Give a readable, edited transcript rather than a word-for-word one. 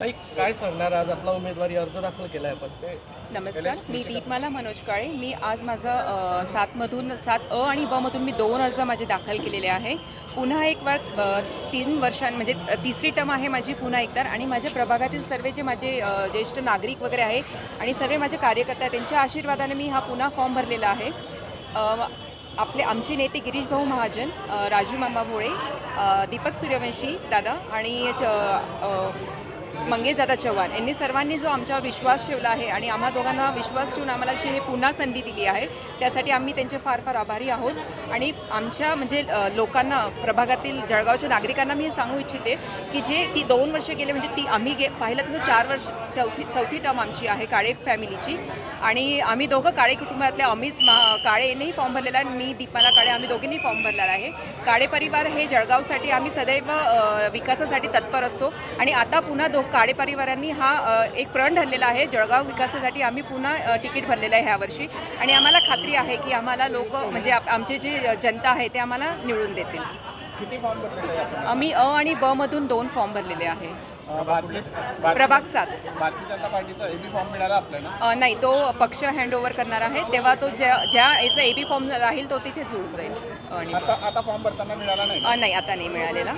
ताई, काय सांगणार? आज आपला उमेदवारी अर्ज दाखल केला आहे आपण. नमस्कार, मी दीपमाला मनोज काळे. मी आज माझं 7 आणि ब मधून मी 2 अर्ज माझे दाखल केलेले आहे. पुन्हा एक वार 3 वर्षां म्हणजे तिसरी टर्म आहे माझी पुन्हा एकदा. आणि माझ्या प्रभागातील सर्व जे माझे ज्येष्ठ नागरिक वगैरे आहे आणि सर्व माझे कार्यकर्ते आहेत, त्यांच्या आशीर्वादाने मी हा पुन्हा फॉर्म भरलेला आहे. आमचे नेते गिरीश भाऊ महाजन, राजू मामा भोळे, दीपक सूर्यवंशी दादा आणि मंगेश दादा चव्हाण यांनी सर्वांनी जो आमच्यावर विश्वास ठेवला आहे आणि आम्हा दोघांना विश्वास ठेवून आम्हाला जी हे पुन्हा संधी दिली आहे, त्यासाठी आम्ही त्यांचे फार फार आभारी आहोत. आणि आमच्या म्हणजे लोकांना, प्रभागातील जळगावच्या नागरिकांना मी हे सांगू इच्छिते की जे ती 2 वर्ष गेले, म्हणजे ती आम्ही पाहिलं तसं 4 वर्ष चौथी टर्म आमची आहे काळे फॅमिलीची. आणि आम्ही दोघं काळे कुटुंबातले अमित काळे यांनीही फॉर्म भरलेला आहे, मी दीपाला काळे, आम्ही दोघींनी फॉर्म भरलेला आहे. काळे परिवार हे जळगावसाठी आम्ही सदैव विकासासाठी तत्पर असतो. आणि आता पुन्हा काळे परिवारांनी हा एक प्रण धरलेला आहे, जळगाव विकासासाठी आम्ही पुन्हा तिकीट भरलेलं आहे ह्या वर्षी. आणि आम्हाला खात्री आहे की आम्हाला लोक म्हणजे आमचे जे जनता आहे ते आम्हाला निवडून देतील. किती फॉर्म भरलेले आहे? आम्ही आणि ब मधून 2 फॉर्म भरलेले आहे. प्रभाग 7. भारतीय जनता पार्टीचा एबी फॉर्म मिळाला आपल्याला? नाही, तो पक्ष हँडओव्हर करणार आहे, तेव्हा तो ज्या याचा एबी फॉर्म राहील तो तिथे जुळून जाईल. आणि आता फॉर्म भरताना मिळाला नाही? नाही, आता नाही मिळालेला.